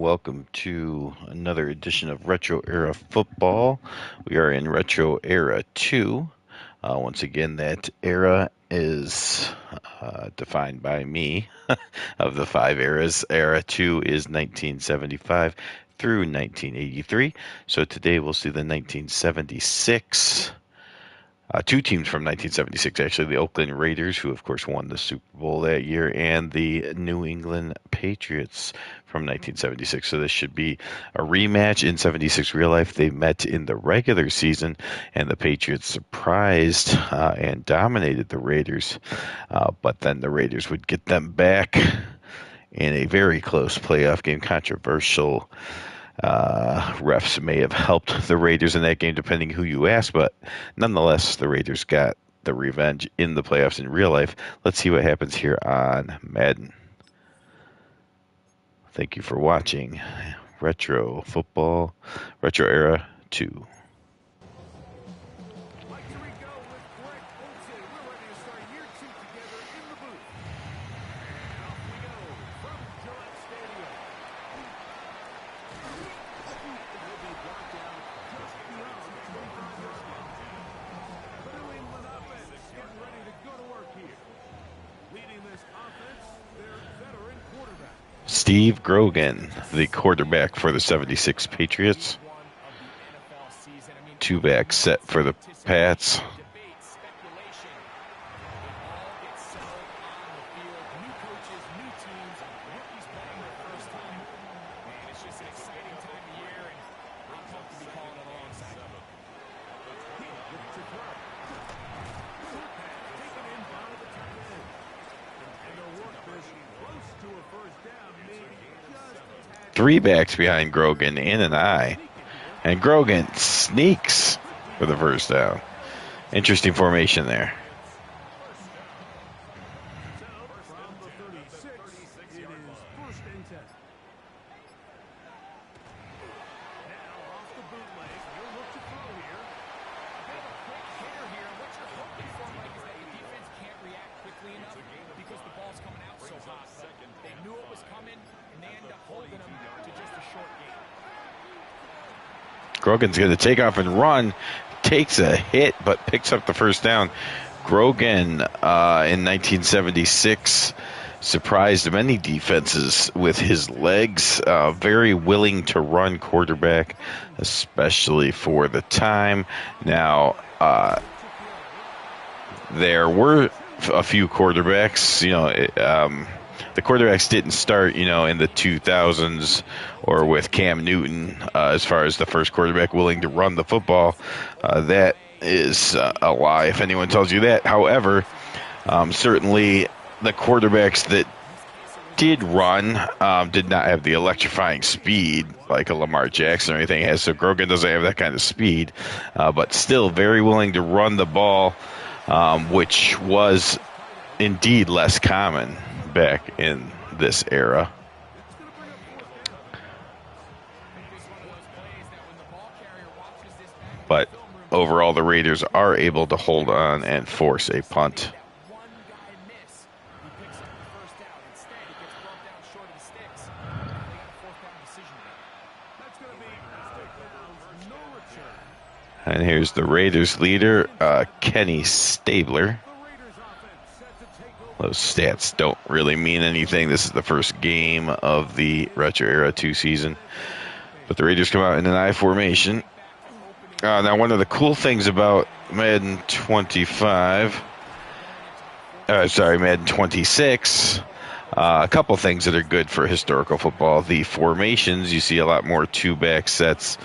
welcome to another edition of Retro Era Football. We are in Retro Era 2. Once again, that era is defined by me. Of the 5 eras, Era 2 is 1975 through 1983. So today we'll see the 1976. Two teams from 1976, actually, the Oakland Raiders, who of course won the Super Bowl that year, and the New England Patriots from 1976. So this should be a rematch. In 76 real life, they met in the regular season, and the Patriots surprised and dominated the Raiders. But then the Raiders would get them back in a very close playoff game, controversial. Refs may have helped the Raiders in that game, depending who you ask, but nonetheless, the Raiders got the revenge in the playoffs in real life. Let's see what happens here on Madden. Thank you for watching Retro Football, Retro Era 2. Steve Grogan, the quarterback for the 76 Patriots. Two-back set for the Pats. Three backs behind Grogan in an eye. And Grogan sneaks for the first down. Interesting formation there. Grogan's going to take off and run, takes a hit, but picks up the first down. Grogan, in 1976, surprised many defenses with his legs. Very willing to run quarterback, especially for the time. Now, there were a few quarterbacks, the quarterbacks didn't start, in the 2000s or with Cam Newton as far as the first quarterback willing to run the football. That is a lie if anyone tells you that. However, certainly the quarterbacks that did run did not have the electrifying speed like a Lamar Jackson or anything has. So Grogan doesn't have that kind of speed, but still very willing to run the ball, which was indeed less common back in this era. But overall, the Raiders are able to hold on and force a punt. And here's the Raiders leader, Kenny Stabler. Those stats don't really mean anything. This is the first game of the Retro Era 2 season. But the Raiders come out in an I formation. Now, one of the cool things about Madden 26, a couple things that are good for historical football. The formations, you see a lot more two-back sets.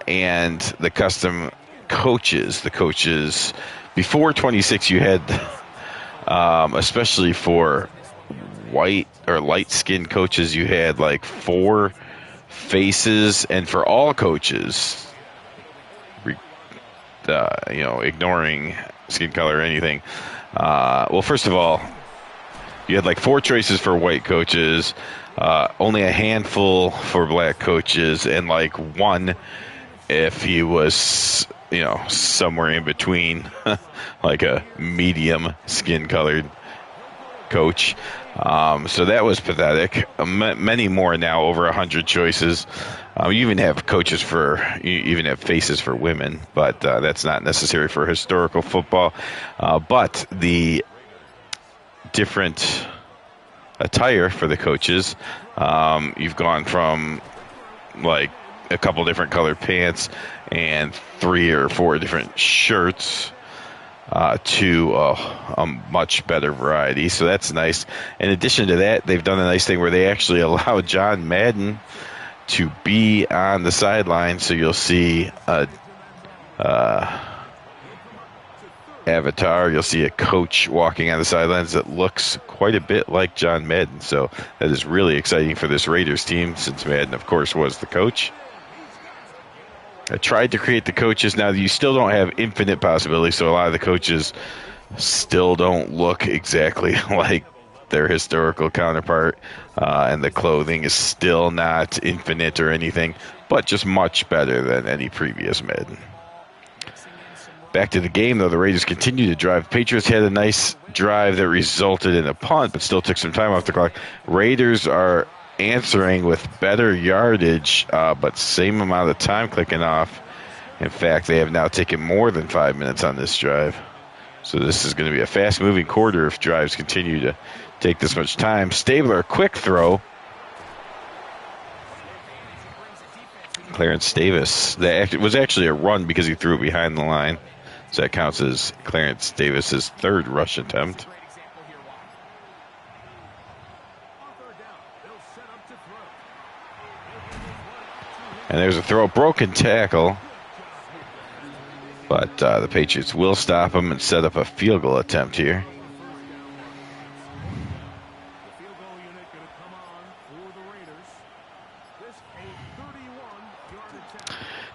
And the custom coaches. The coaches, before 26, you had... especially for white or light-skinned coaches, you had like 4 faces, and for all coaches, ignoring skin color or anything. Well, first of all, you had like 4 choices for white coaches, only a handful for black coaches, and like 1 if he was, somewhere in between, like a medium skin-colored coach. So that was pathetic. Many more now, over 100 choices. You even have you even have faces for women, but that's not necessary for historical football. But the different attire for the coaches, you've gone from like a couple different colored pants and 3 or 4 different shirts to a much better variety. So that's nice. In addition to that, they've done a nice thing where they actually allow John Madden to be on the sideline. So you'll see a avatar. You'll see a coach walking on the sidelines that looks quite a bit like John Madden. So that is really exciting for this Raiders team, since Madden, of course, was the coach. I tried to create the coaches. Now, you still don't have infinite possibilities, so a lot of the coaches still don't look exactly like their historical counterpart, and the clothing is still not infinite or anything, but just much better than any previous Madden. Back to the game, though, the Raiders continue to drive. Patriots had a nice drive that resulted in a punt, but still took some time off the clock. Raiders are answering with better yardage, but same amount of time clicking off. In fact, they have now taken more than 5 minutes on this drive. So this is going to be a fast-moving quarter if drives continue to take this much time. Stabler, quick throw. Clarence Davis. That was actually a run because he threw it behind the line. So that counts as Clarence Davis's 3rd rush attempt. And there's a throw, broken tackle. But the Patriots will stop him and set up a field goal attempt here.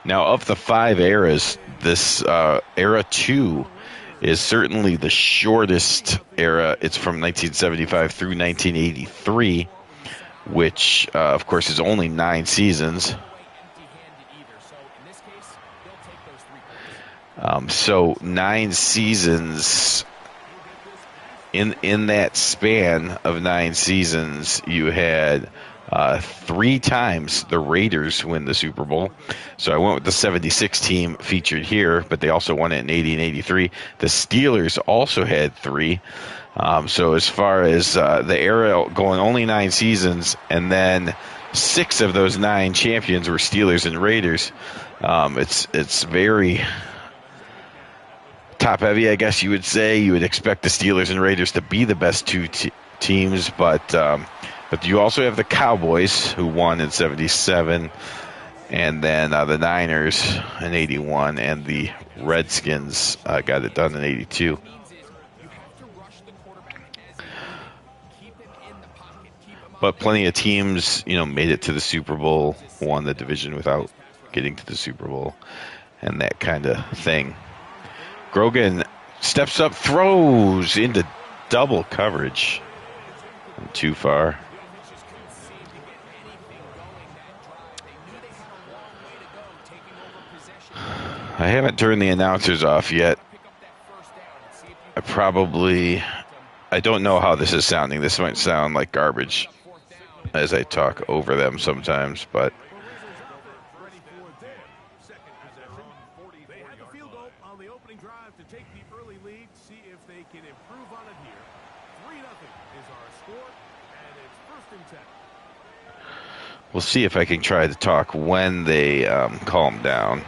Now, of the 5 eras, this era 2 is certainly the shortest era. It's from 1975 through 1983, which, of course, is only 9 seasons. So 9 seasons. In that span of 9 seasons, you had 3 times the Raiders win the Super Bowl. So I went with the 76 team featured here, but they also won it in 80 and 83. The Steelers also had 3. So as far as the era going only 9 seasons, and then 6 of those 9 champions were Steelers and Raiders. It's very top heavy, I guess you would say. You would expect the Steelers and Raiders to be the best 2 teams, but you also have the Cowboys, who won in 77, and then the Niners in 81, and the Redskins got it done in 82. But plenty of teams, made it to the Super Bowl, won the division without getting to the Super Bowl, and that kind of thing. Grogan steps up, throws into double coverage. And too far. I haven't turned the announcers off yet. I don't know how this is sounding. This might sound like garbage as I talk over them sometimes, but we'll see if I can try to talk when they calm down.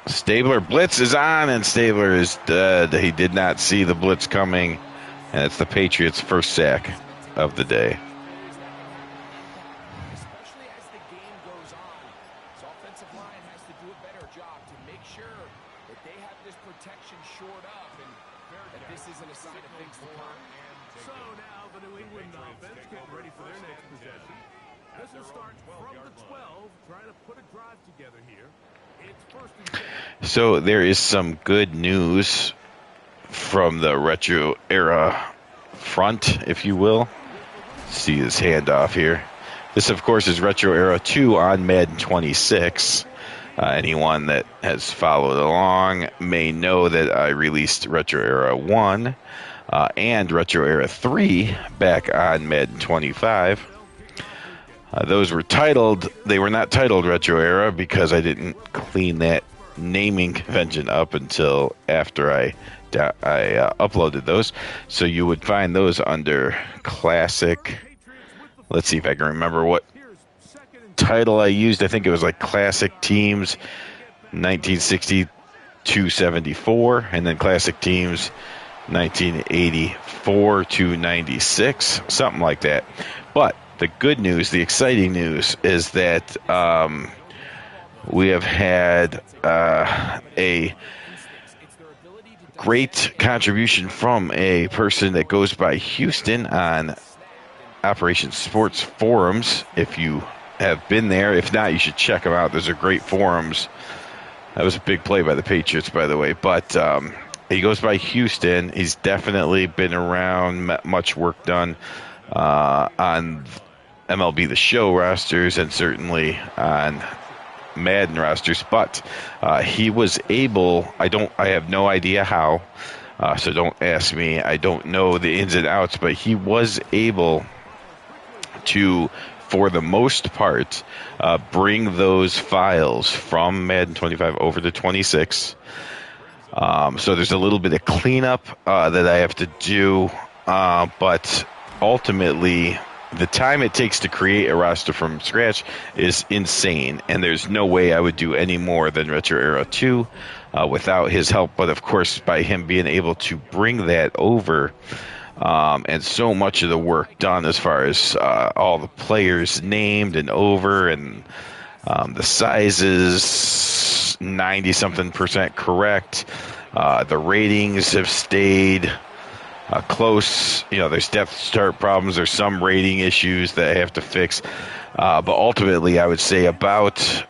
Stabler blitz is on, and Stabler is dead. He did not see the blitz coming, and it's the Patriots' first sack of the day. Especially as the game goes on, this offensive line has to do a better job to make sure that they have this protection shored up and that this isn't a sign of things to come. So now the New England offense getting ready for their next possession. This will start from the 12, trying to put a drive together here. It's 1st and 10. So there is some good news from the retro era front, if you will. See this handoff here. This, of course, is Retro Era 2 on Madden 26. Anyone that has followed along may know that I released Retro Era 1 and Retro Era 3 back on Madden 25. Those were titled, they were not titled Retro Era because I didn't clean that naming convention up until after I uploaded those. So you would find those under Classic. Let's see if I can remember what title I used. I think it was like Classic Teams 1960-74, and then Classic Teams 1984 to 96, something like that. But the good news, the exciting news, is that we have had a great contribution from a person that goes by Houston on Operation Sports Forums. If you have been there, if not, you should check them out. Those are great forums. That was a big play by the Patriots, by the way. But he goes by Houston. He's definitely been around, much work done on MLB The Show rosters and certainly on Madden rosters. But he was able, I have no idea how, so don't ask me. I don't know the ins and outs, but he was able to, for the most part, bring those files from Madden 25 over to 26. So there's a little bit of cleanup that I have to do, but ultimately the time it takes to create a roster from scratch is insane, and there's no way I would do any more than Retro Era 2 without his help. But of course, by him being able to bring that over, and so much of the work done as far as all the players named and over, and the sizes 90-something% correct. The ratings have stayed close. You know, there's depth chart problems. There's some rating issues that I have to fix. But ultimately, I would say about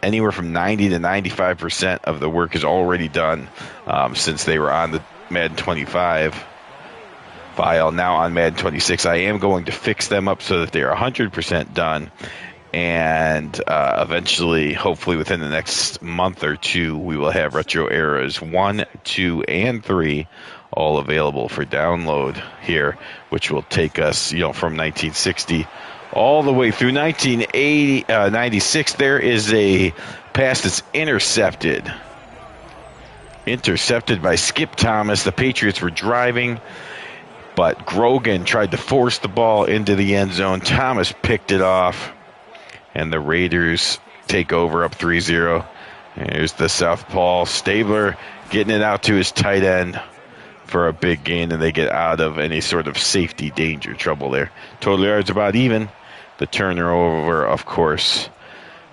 anywhere from 90 to 95% of the work is already done since they were on the Madden 25 file. Now on Madden 26, I am going to fix them up so that they are 100% done. And eventually, hopefully within the next month or two, we will have Retro Eras 1, 2, and 3 all available for download here, which will take us, from 1960 all the way through 1996. There is a pass that's intercepted by Skip Thomas. The Patriots were driving, but Grogan tried to force the ball into the end zone. Thomas picked it off, and the Raiders take over up 3-0. Here's the southpaw Stabler getting it out to his tight end for a big gain, and they get out of any sort of safety danger trouble there. Total yards about even. The turnover, of course,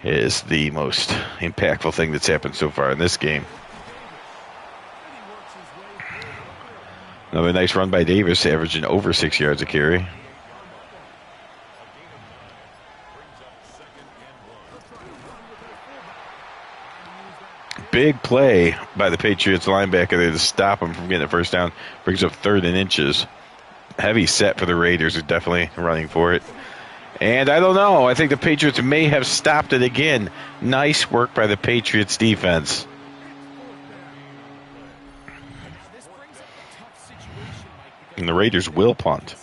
is the most impactful thing that's happened so far in this game. Another nice run by Davis, averaging over 6 yards a carry. Big play by the Patriots linebacker there to stop him from getting a first down. Brings up 3rd and inches. Heavy set for the Raiders. Are definitely running for it. And I don't know. I think the Patriots may have stopped it again. Nice work by the Patriots defense. And the Raiders will punt.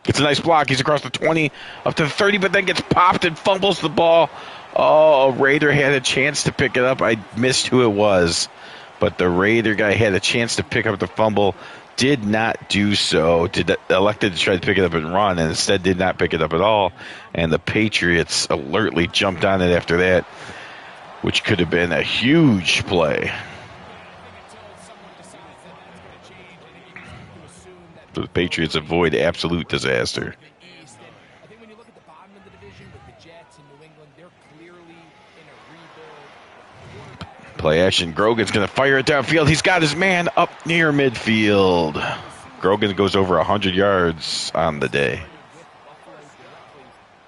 It's a nice block. He's across the 20, up to the 30, but then gets popped and fumbles the ball. Oh, a Raider had a chance to pick it up. I missed who it was, but the Raider guy had a chance to pick up the fumble, did not do so, elected to try to pick it up and run, and instead did not pick it up at all. And the Patriots alertly jumped on it after that, which could have been a huge play. The Patriots avoid absolute disaster. I think when you look at the bottom of the division with the Jets and New England, they're clearly in a rebuild. Play action. Grogan's going to fire it downfield. He's got his man up near midfield. Grogan goes over 100 yards on the day.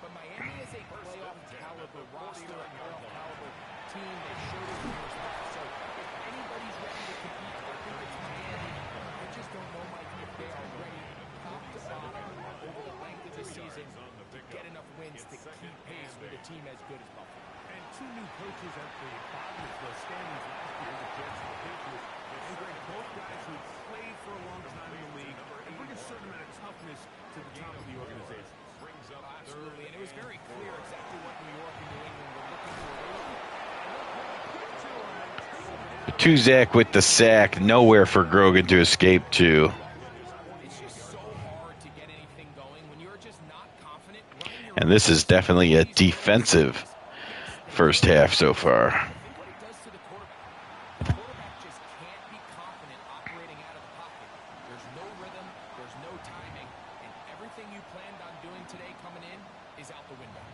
But Miami is a playoff caliber roster, a playoff caliber team. They showed it in the first half. So if anybody's ready to compete, I think it's Miami. I just don't know, Mikey, if they are ready top to bottom over the length of the season to get enough wins to keep pace with a team as good as Buffalo. And two new coaches at the bottom of the standings last year, the Jets and the Patriots. And Greg, both guys who played for a long time in the league and bring a certain amount of toughness to the top of the organization. Absolutely, and it was very clear exactly what New York and New England were looking for. Tuzak with the sack. Nowhere for Grogan to escape to. It's just so hard to get anything going when you're just not confident. And this is definitely a defensive first half so far. What it does to the quarterback just can't be confident operating out of the pocket. There's no rhythm, there's no timing, and everything you planned on doing today coming in is out the window.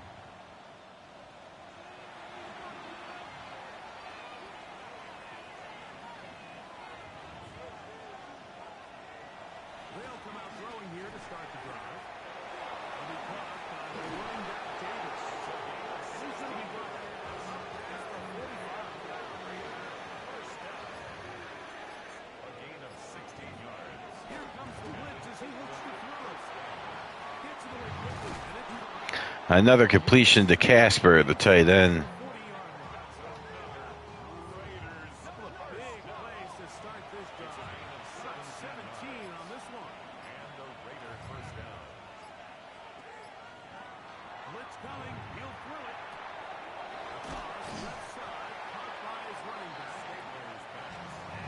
They'll come out throwing here to start the drive. They'll be caught by the running back Davis. And he's going to be brought down at the 45. First down. A gain of 16 yards. Here comes the blitz as he looks to throw. Gets it away quickly, and it's caught. Another completion to Casper, the tight end. 40-yard Raiders. Couple of big plays to start this drive. Got 17 on this one. And the Raider first down. Blitz coming. He'll throw it. Across left side. Caught by his running back.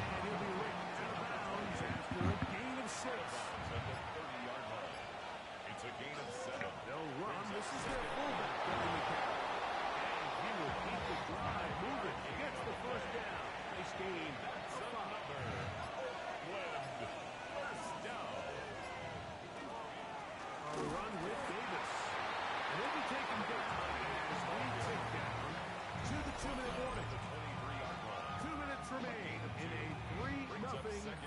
And he'll be ripped out of bounds after a gain of 6. At the 30-yard line. It's a gain of 7. They'll run. This is their fullback running the count. And he will keep the drive moving. He gets the first down. Nice gain. That's another Oakland first down. A run with Davis. And he'll be taken down as we take down to the 2-minute warning. 2 minutes remain in a 3-0 first half.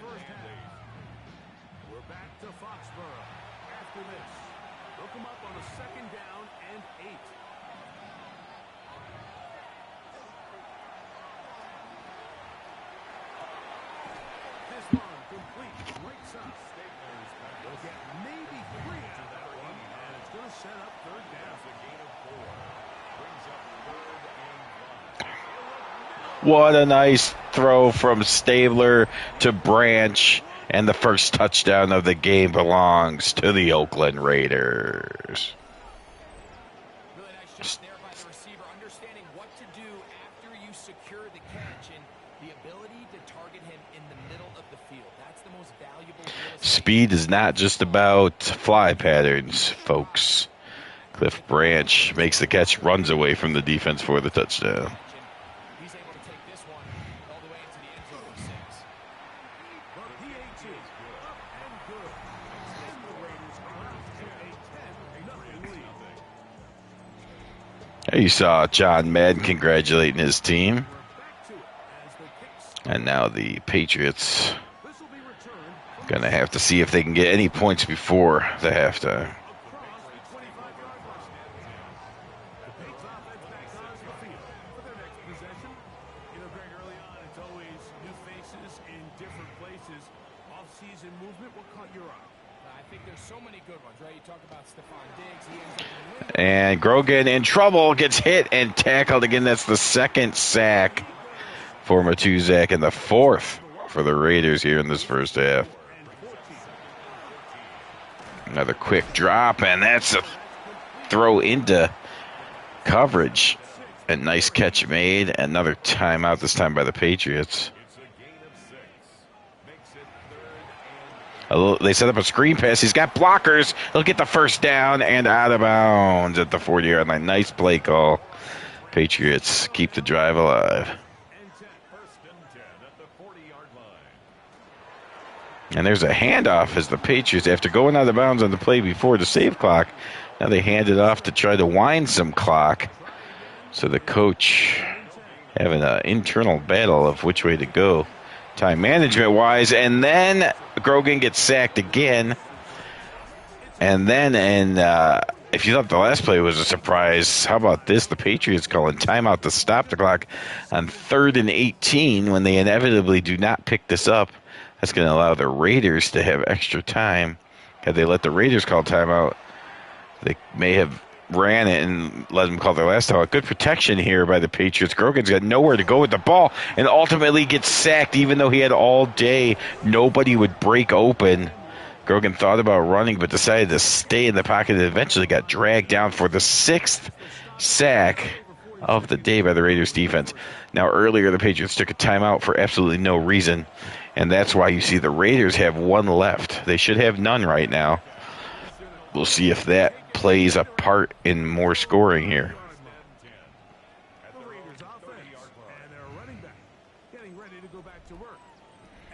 We're back to Foxborough after this. They'll come up on a 2nd down and 8. This one complete. Right side. They'll get maybe 3 out of that one, and it's going to set up 3rd down. A gain of 4. Brings up 3rd and 5. What a nice throw from Stabler to Branch. And the first touchdown of the game belongs to the Oakland Raiders. Really nice job there by the receiver, understanding what to do after you secure the catch and the ability to target him in the middle of the field. That's the most valuable real estate. Speed is not just about fly patterns, folks. Cliff Branch makes the catch, runs away from the defense for the touchdown. He's able to take this one all the way into the end zone with 6. The PAT up and good. And the Raiders are out to a 10-0 lead. You saw John Madden congratulating his team. We're back to it as the kicks. And now the Patriots This will be returned going to have to see if they can get any points before the halftime. across the 25-yard line. The Patriots offense back on the field for their next possession. You know, Greg, early on, it's always new faces in different places. Off-season movement, what caught your eye? I think there's so many good ones, right? You talk about Stephon Diggs. He ends up in the win. And Grogan in trouble, gets hit and tackled again. That's the 2nd sack for Matuzak and the 4th for the Raiders here in this first half. Another quick drop, and that's a throw into coverage. A nice catch made. Another timeout, this time by the Patriots. It's a gain of 6. Makes it 3rd and They set up a screen pass. He's got blockers. He'll get the first down and out of bounds at the 40-yard line. Nice play call. Patriots keep the drive alive. 10. 1st and 10 at the 40-yard line. And there's a handoff as the Patriots, after going out of bounds on the play before to save clock, now they hand it off to try to wind some clock. So the coach having an internal battle of which way to go, time management wise. And then Grogan gets sacked again. And then, if you thought the last play was a surprise, how about this? The Patriots calling timeout to stop the clock on 3rd and 18 when they inevitably do not pick this up. That's going to allow the Raiders to have extra time. Had they let the Raiders call timeout, they may have ran it and let them call their last timeout. Good protection here by the Patriots. Grogan's got nowhere to go with the ball and ultimately gets sacked, even though he had all day. Nobody would break open. Grogan thought about running, but decided to stay in the pocket and eventually got dragged down for the 6th sack of the day by the Raiders defense. Now, earlier, the Patriots took a timeout for absolutely no reason, and that's why you see the Raiders have one left. They should have none right now. We'll see if that plays a part in more scoring here. The Raiders offense and their running back getting ready to go back to work.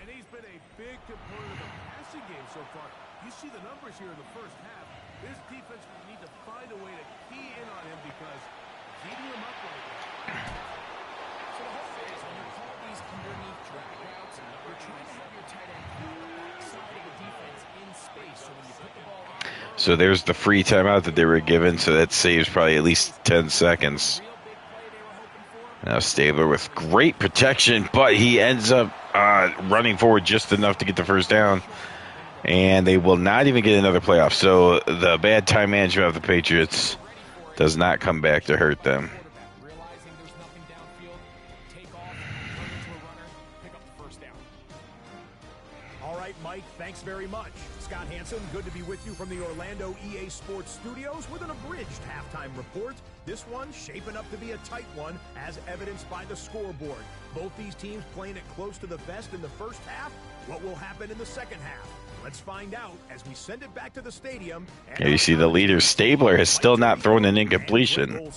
And he's been a big component of the passing game so far. You see the numbers here in the first half. This defense will need to find a way to key in on him because heating him up right now. So the whole thing is when you call these underneath drag routes, you're trying to have your tight end backside of the defense in space. So when you put the ball on, So there's the free timeout that they were given, so that saves probably at least 10 seconds. real big play they were hoping for. Now Stabler with great protection, but he ends up running forward just enough to get the first down. And they will not even get another playoff. So the bad time management of the Patriots does not come back to hurt them. Realizing there's nothing downfield, take off, turn into a runner, pick up the first down. All right, Mike, thanks very much. Scott Hansen, good to be with you from the Orlando EA Sports Studios with an abridged halftime report. This one shaping up to be a tight one, as evidenced by the scoreboard. Both these teams playing it close to the vest in the first half. What will happen in the second half? Let's find out as we send it back to the stadium. Yeah, you see the leader, Stabler, has still not thrown an incompletion.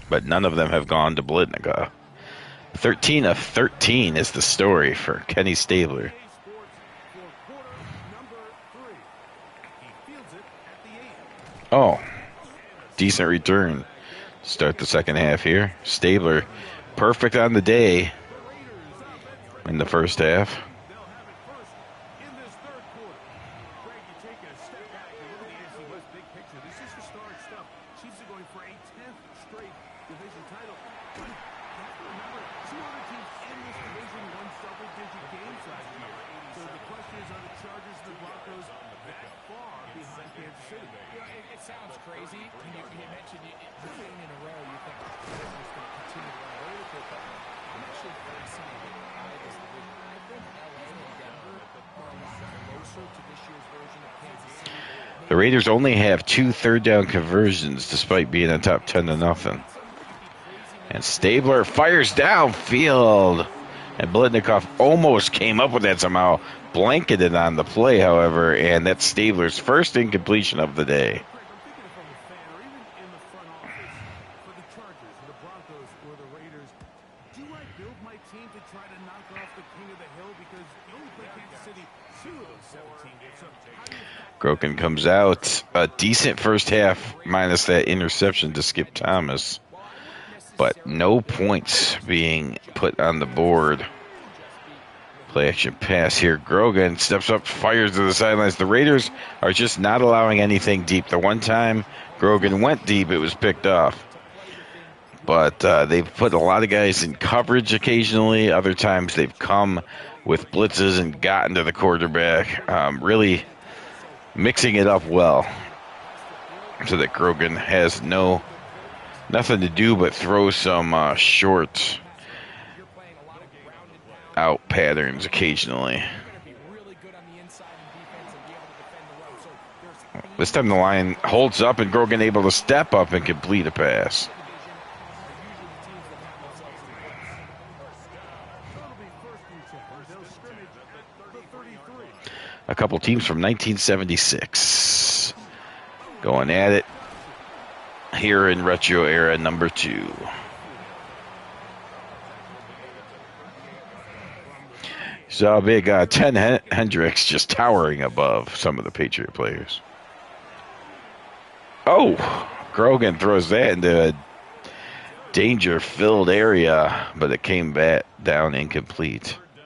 But none of them have gone to Blitnica. 13 of 13 is the story for Kenny Stabler. Oh, decent return. Start the second half here. Stabler, perfect on the day in the first half. They'll have it first in this third quarter. Greg, you take a step back and look at the NFC West big picture. This is historic stuff. Chiefs are going for a 10th straight division title. But you have to remember, 2 other teams in this division won double-digit games last year. So the question is, are the Chargers and the Broncos that far behind Kansas City? You know, it sounds crazy. When you mentioned it, you're in a row, you think they're just going to continue to run roller coaster. I'm actually fascinated by this division. I think LA and Denver are a lot closer to this year's version of Kansas City. The Raiders only have 2 third-down conversions despite being on top 10-0. And Stabler fires downfield. And Blitnikoff almost came up with that somehow. Blanketed on the play, however, and that's Stabler's first incompletion of the day. Greg, I'm thinking from a fan or even in the front office for the Chargers, or the Broncos, or the Raiders. Do I build my team to try to knock off the king of the hill? Because you only play Kansas City 2 of those 17 games. So how do you Grogan comes out. A decent first half minus that interception to Skip Thomas. But no points being put on the board. Play action pass here. Grogan steps up, fires to the sidelines. The Raiders are just not allowing anything deep. The one time Grogan went deep, it was picked off. But they've put a lot of guys in coverage occasionally. Other times they've come with blitzes and gotten to the quarterback. Really mixing it up well so that Grogan has nothing to do but throw some short out patterns occasionally. This time the line holds up and Grogan able to step up and complete a pass. A couple teams from 1976 going at it here in retro era number 2. So big Ten Hendricks just towering above some of the Patriot players. Oh, Grogan throws that into danger-filled area, but it came back down incomplete. Third down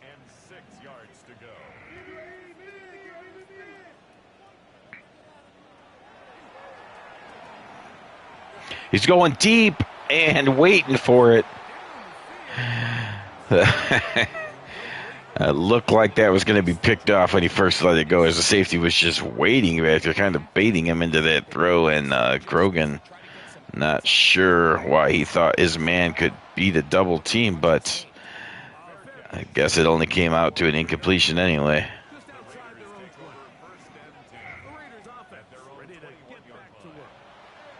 and 6 yards to go. He's going deep and waiting for it. It looked like that was going to be picked off when he first let it go, as the safety was just waiting back there, kind of baiting him into that throw, and Grogan not sure why he thought his man could beat a double team, but I guess it only came out to an incompletion anyway. Just outside their own 20. First and 10. The Raiders offense ready to get back to work.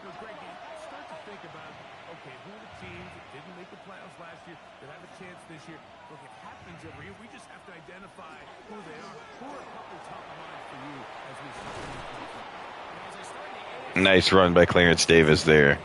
You know, Greg, you start to think about, okay, who are the teams that didn't make the playoffs last year that have a chance this year? Look, it happens every year. We just have to identify who they are. Who are a couple top of mind for you as we start? Nice run by Clarence Davis there.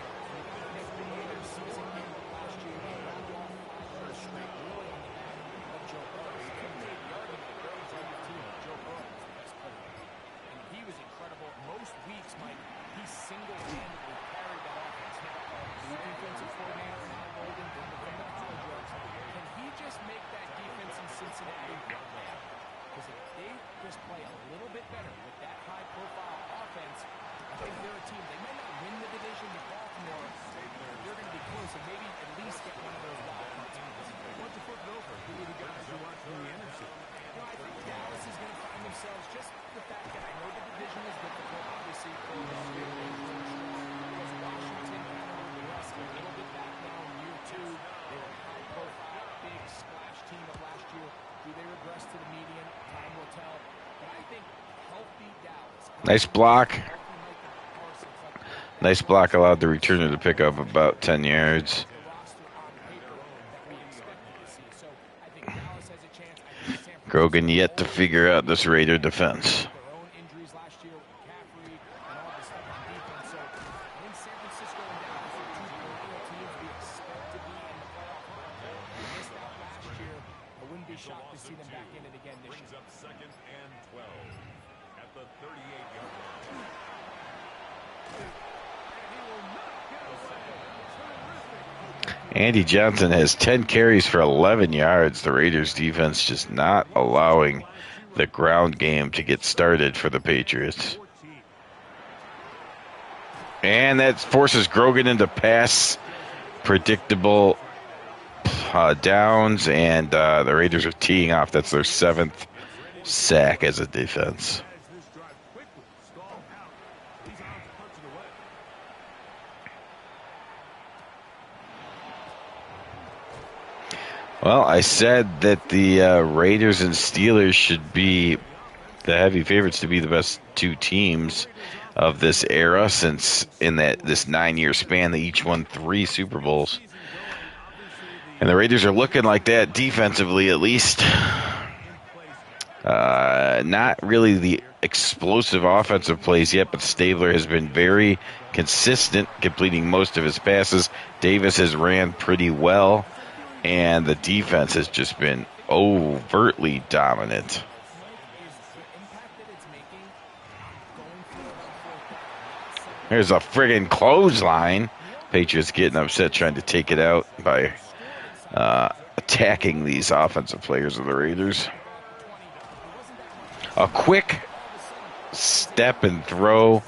Nice block. Nice block allowed the returner to pick up about 10 yards. Grogan yet to figure out this Raider defense. Andy Johnson has 10 carries for 11 yards. The Raiders defense just not allowing the ground game to get started for the Patriots. And that forces Grogan into pass predictable downs, and the Raiders are teeing off. That's their 7th sack as a defense. Well, I said that the Raiders and Steelers should be the heavy favorites to be the best two teams of this era, since in this 9-year span they each won 3 Super Bowls. And the Raiders are looking like that defensively, at least. Not really the explosive offensive plays yet, but Stabler has been very consistent, completing most of his passes. Davis has ran pretty well, and the defense has just been overtly dominant. There's a friggin' clothesline. Patriots getting upset, trying to take it out by attacking these offensive players of the Raiders. A quick step and throw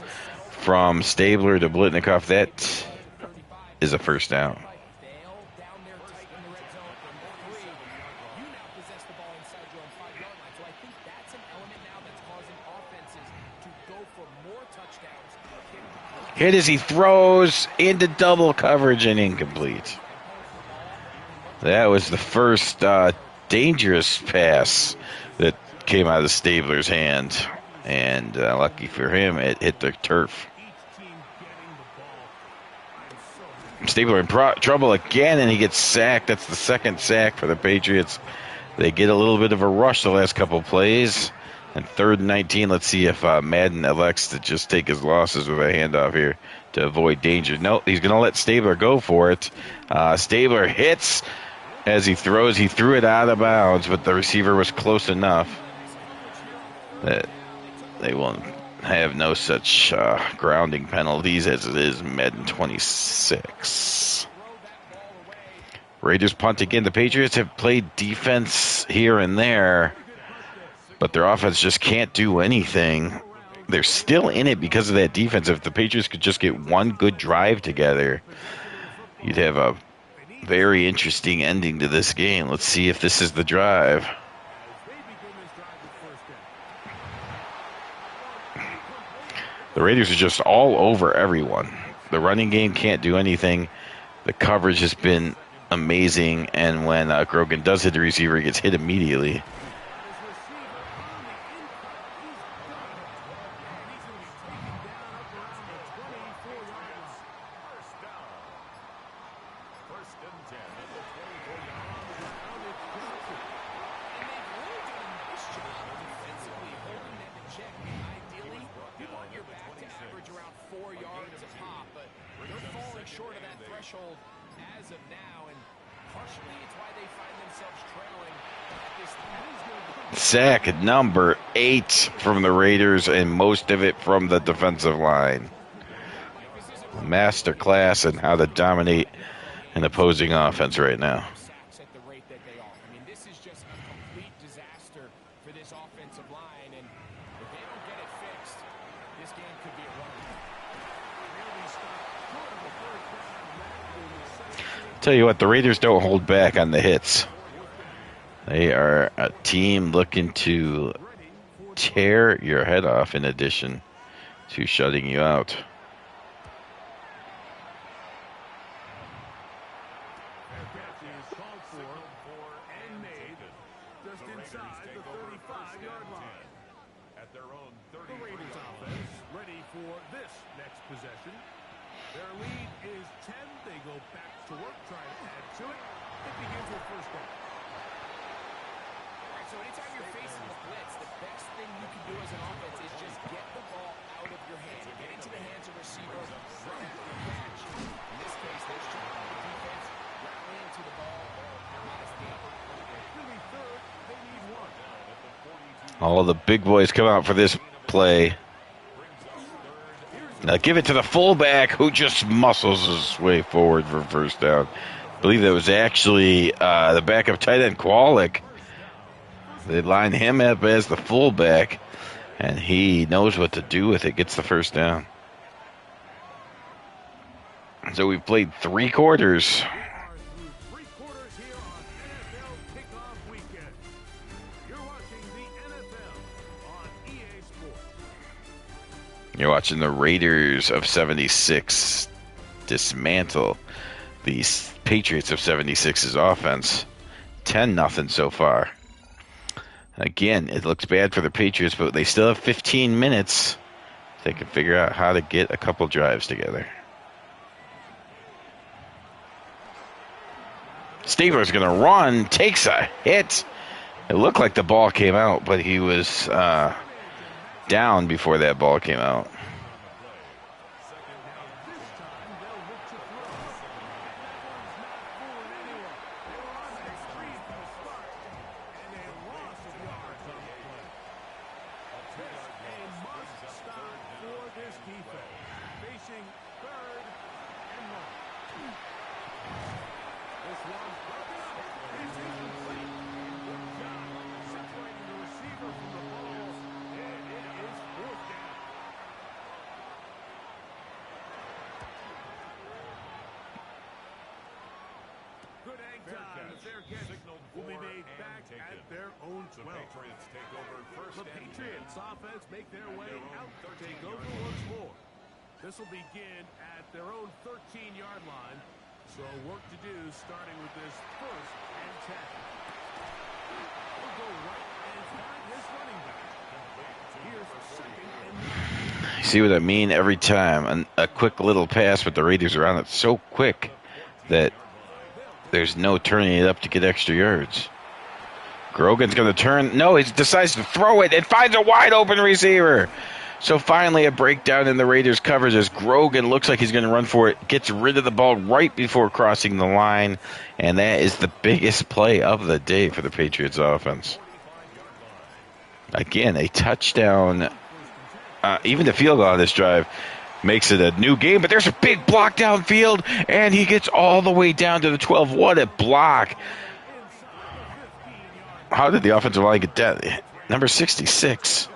from Stabler to Blitnikoff. That is a first down. Hit as he throws into double coverage and incomplete. That was the first dangerous pass that came out of Stabler's hand. And lucky for him, it hit the turf. Stabler in trouble again, and he gets sacked. That's the second sack for the Patriots. They get a little bit of a rush the last couple of plays. And 3rd and 19, let's see if Madden elects to just take his losses with a handoff here to avoid danger. No, he's going to let Stabler go for it. Stabler hits as he throws. He threw it out of bounds, but the receiver was close enough that they won't have no such grounding penalties as it is Madden 26. Raiders punt again. The Patriots have played defense here and there, but their offense just can't do anything. They're still in it because of that defense. If the Patriots could just get one good drive together, you'd have a very interesting ending to this game. Let's see if this is the drive. The Raiders are just all over everyone. The running game can't do anything. The coverage has been amazing, and when Grogan does hit the receiver, he gets hit immediately. Sack number 8 from the Raiders, and most of it from the defensive line. Masterclass in how to dominate an opposing offense right now. This is just a complete disaster for this offensive line, and if they don't get it fixed, this game could be a run. Tell you what, the Raiders don't hold back on the hits. They are a team looking to tear your head off in addition to shutting you out. All of the big boys come out for this play. Now give it to the fullback, who just muscles his way forward for first down. I believe that was actually the backup tight end, Kwalik. They line him up as the fullback, and he knows what to do with it, gets the first down. So we've played 3 quarters. You're watching the Raiders of 76 dismantle the Patriots of 76's offense. 10-0 so far. Again, it looks bad for the Patriots, but they still have 15 minutes. They can figure out how to get a couple drives together. Stabler's going to run, takes a hit. It looked like the ball came out, but he was down before that ball came out. Will be made back at their own 12. The Patriots offense make their way out to take over once more. This will begin at their own 13-yard line. So work to do starting with this first and 10. We'll go right and find his running back. Here's second and 9. You see what I mean? Every time a quick little pass, but the Raiders are on it so quick that there's no turning it up to get extra yards. Grogan's going to turn. No, he decides to throw it and finds a wide open receiver. So finally a breakdown in the Raiders' coverage as Grogan looks like he's going to run for it, gets rid of the ball right before crossing the line, and that is the biggest play of the day for the Patriots offense. Again, a touchdown, even the field goal on this drive. makes it a new game, but there's a big block downfield, and he gets all the way down to the 12. What a block. How did the offensive line get down? Number 66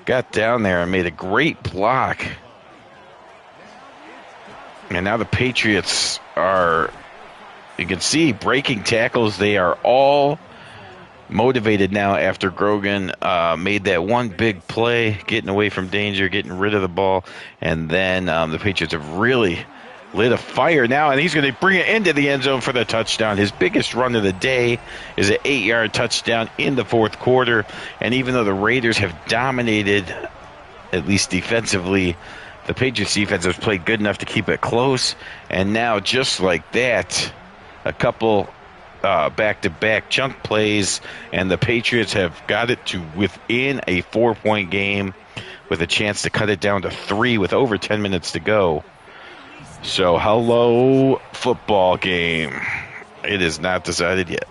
got down there and made a great block. And now the Patriots are, you can see, breaking tackles. They are all motivated now after Grogan made that one big play, getting away from danger, getting rid of the ball. And then the Patriots have really lit a fire now, and he's going to bring it into the end zone for the touchdown. His biggest run of the day is an 8-yard touchdown in the fourth quarter. And even though the Raiders have dominated, at least defensively, the Patriots defense has played good enough to keep it close. And now, just like that, a couple back-to-back chunk plays, and the Patriots have got it to within a 4-point game with a chance to cut it down to 3 with over 10 minutes to go. So, hello, football game. It is not decided yet.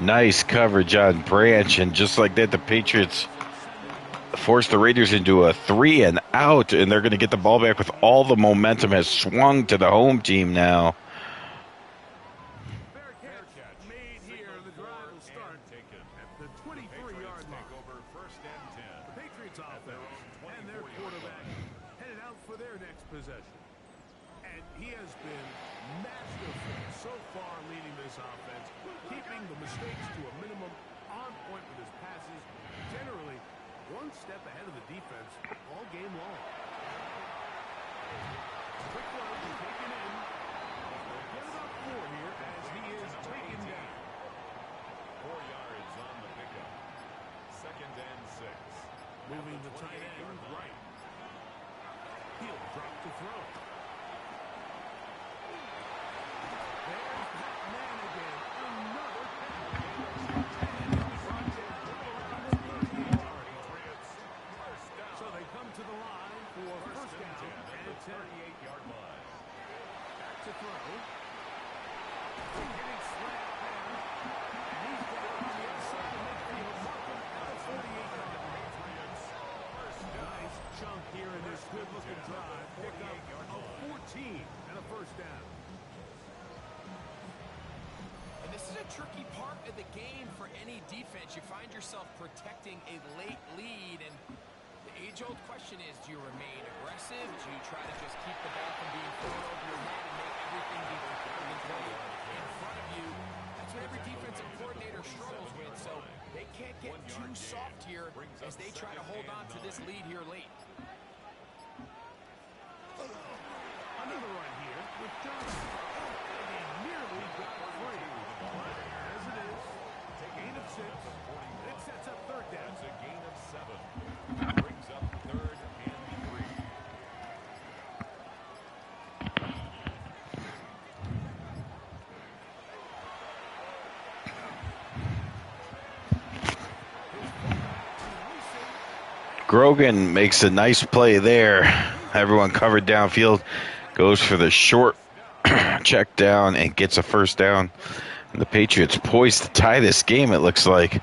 Nice coverage on Branch, and just like that, the Patriots force the Raiders into a 3 and out, and they're going to get the ball back with all the momentum has swung to the home team now. Made here, the drive will start at the 23-yard line. The Patriots offense and their quarterback headed out for their next possession. And he has been masterful so far leading this offense, keeping the mistakes to a minimum, on point with his passes, generally one step ahead of the defense all game long. Quick run and taken in. Get about 4 here as he is taken down. 4 yards on the pickup. 2nd and 6. Moving the tight end right. He'll drop to throw. There's that man again. Another so they come to the line for first down and 38-yard line. back to throw. Getting slammed there. And he's down on the outside of midfield. Markham at the 48-yard line. Nice chunk here in this good-looking drive. Pick up a 14 and a first down. And this is a tricky part of the game for any defense. You find yourself protecting a late lead, and the age-old question is, do you remain aggressive? Do you try to just keep the ball from being thrown over your head and make everything be in front of you? That's what every defensive coordinator struggles with, so they can't get too soft here as they try to hold on to this lead here late. Another run here with Johnson. And he nearly got free. But as it is, gain of 6. It sets up third down. It's a gain of 7. Brings up 3rd and 3. Grogan makes a nice play there. Everyone covered downfield, goes for the short check down and gets a first down. And the Patriots poised to tie this game, it looks like.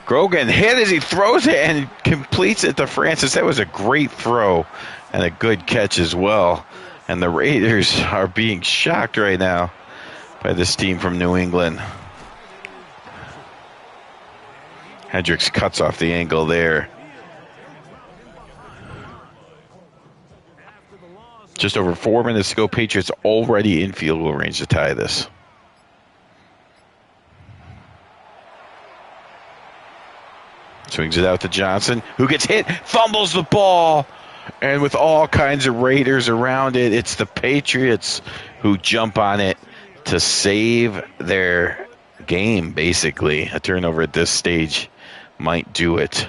Grogan hit as he throws it and completes it to Francis. That was a great throw and a good catch as well. And the Raiders are being shocked right now by this team from New England. Hendricks cuts off the angle there. Just over 4 minutes to go. Patriots already in field goal range to tie this. Swings it out to Johnson, who gets hit, fumbles the ball, and with all kinds of Raiders around it, it's the Patriots who jump on it to save their game, basically. A turnover at this stage might do it.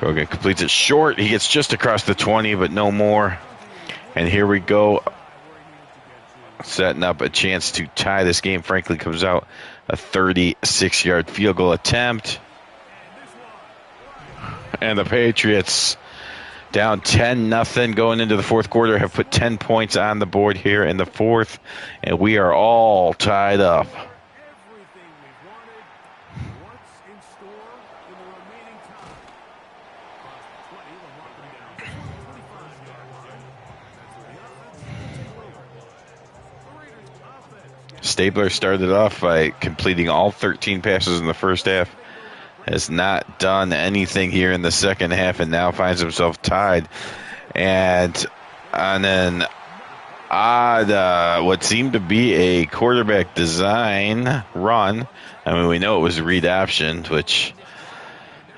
Grogan completes it short. He gets just across the 20, but no more. And here we go, setting up a chance to tie this game. Franklin comes out a 36-yard field goal attempt. And the Patriots, down 10-0 going into the fourth quarter, have put 10 points on the board here in the fourth. And we are all tied up. Everything we wanted. What's in store in the remaining time? Across the 20, the marking down to the 25-yard line. That's where the offense takes over. The Raiders offense. Stabler started off by completing all 13 passes in the first half. Has not done anything here in the second half, and now finds himself tied. And on an odd, what seemed to be a quarterback design run. I mean, we know it was a read option, which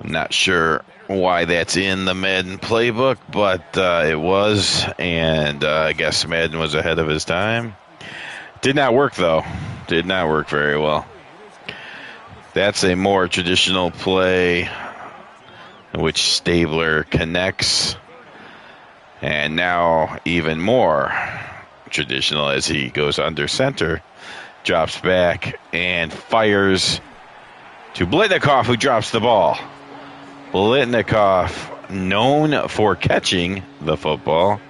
I'm not sure why that's in the Madden playbook, but it was, and I guess Madden was ahead of his time. Did not work, though. Did not work very well. That's a more traditional play in which Stabler connects, and now even more traditional as he goes under center, drops back, and fires to Blitnikoff, who drops the ball. Blitnikoff, known for catching the football,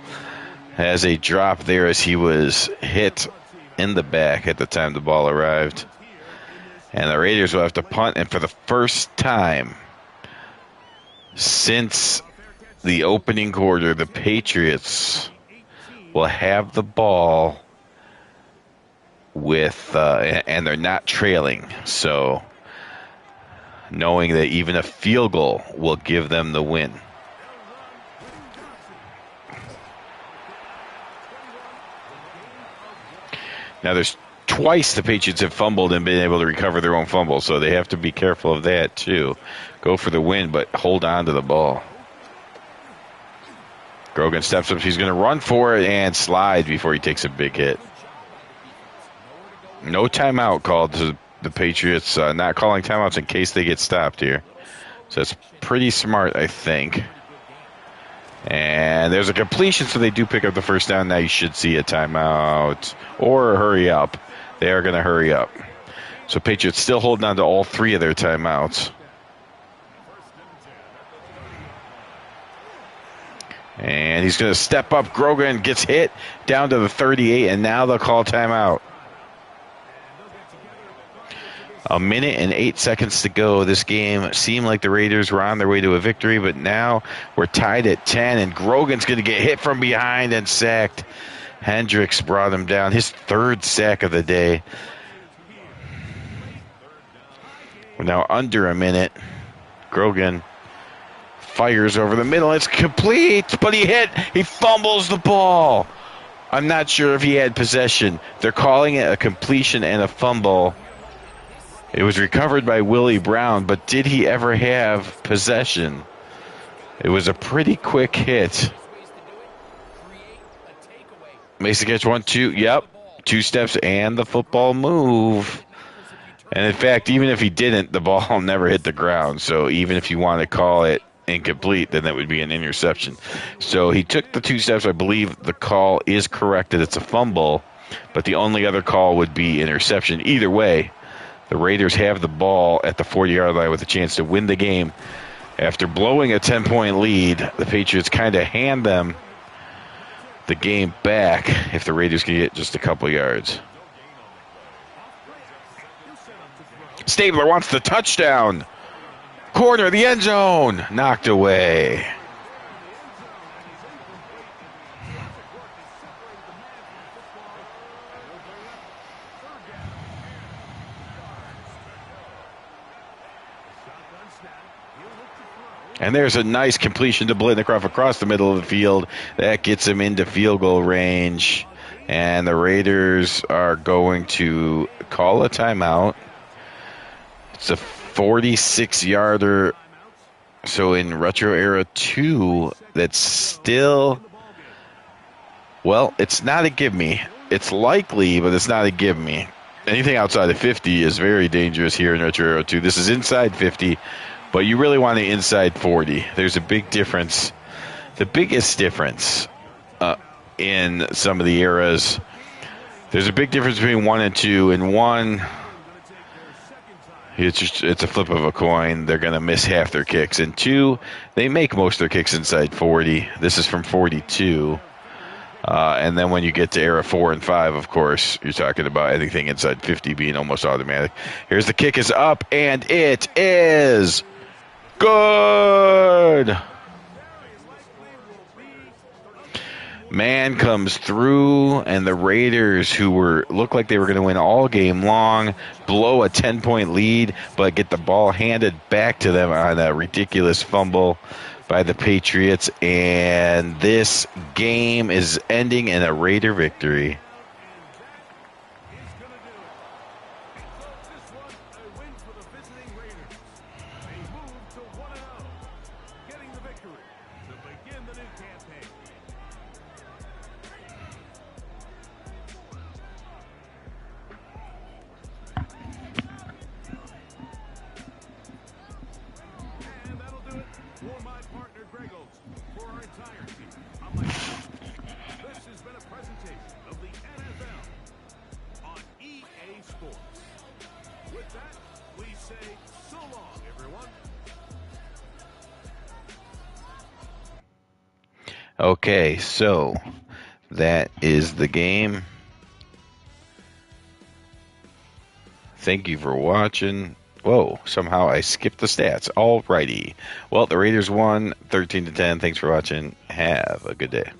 has a drop there as he was hit in the back at the time the ball arrived. And the Raiders will have to punt, and for the first time since the opening quarter, the Patriots will have the ball with, and they're not trailing. So knowing that even a field goal will give them the win. Now there's twice the Patriots have fumbled and been able to recover their own fumble, so they have to be careful of that too. Go for the win, but hold on to the ball. Grogan steps up. He's going to run for it and slide before he takes a big hit. No timeout called to the Patriots, not calling timeouts in case they get stopped here. So that's pretty smart, I think. And there's a completion, so they do pick up the first down. Now you should see a timeout or a hurry up. They are going to hurry up. So Patriots still holding on to all three of their timeouts. And he's going to step up. Grogan gets hit down to the 38, and now they'll call timeout. 1 minute and 8 seconds to go. This game seemed like the Raiders were on their way to a victory, but now we're tied at 10, and Grogan's going to get hit from behind and sacked. Hendricks brought him down, his third sack of the day. We're now under a minute. Grogan fires over the middle. It's complete, but he fumbles the ball. I'm not sure if he had possession. They're calling it a completion and a fumble. It was recovered by Willie Brown, but did he ever have possession? It was a pretty quick hit. Makes the catch 1-2. Yep. 2 steps and the football move. And in fact, even if he didn't, the ball never hit the ground. So even if you want to call it incomplete, then that would be an interception. So he took the 2 steps. I believe the call is correct that it's a fumble, but the only other call would be interception. Either way, the Raiders have the ball at the 40-yard line with a chance to win the game. After blowing a 10-point lead, the Patriots kind of hand them the game back if the Raiders can get just a couple yards. Stabler wants the touchdown. Corner of the end zone. Knocked away. And there's a nice completion to Blitnikoff across the middle of the field. That gets him into field goal range. And the Raiders are going to call a timeout. It's a 46-yarder. So in Retro Era 2, that's still, well, it's not a give me. It's likely, but it's not a give me. Anything outside of 50 is very dangerous here in Retro Era 2. This is inside 50, but you really want the inside 40. There's a big difference. The biggest difference in some of the eras, there's a big difference between 1 and 2. In 1, it's a flip of a coin. They're going to miss half their kicks. In 2, they make most of their kicks inside 40. This is from 42. And then when you get to era 4 and 5, of course, you're talking about anything inside 50 being almost automatic. Here's the kick is up, and it is good. Man comes through, and the Raiders, who looked like they were going to win all game long, blow a 10-point lead, but get the ball handed back to them on a ridiculous fumble by the Patriots, and this game is ending in a Raider victory. Okay, so that is the game. Thank you for watching. Whoa, somehow I skipped the stats. Alrighty. Well, the Raiders won 13-10. Thanks for watching. Have a good day.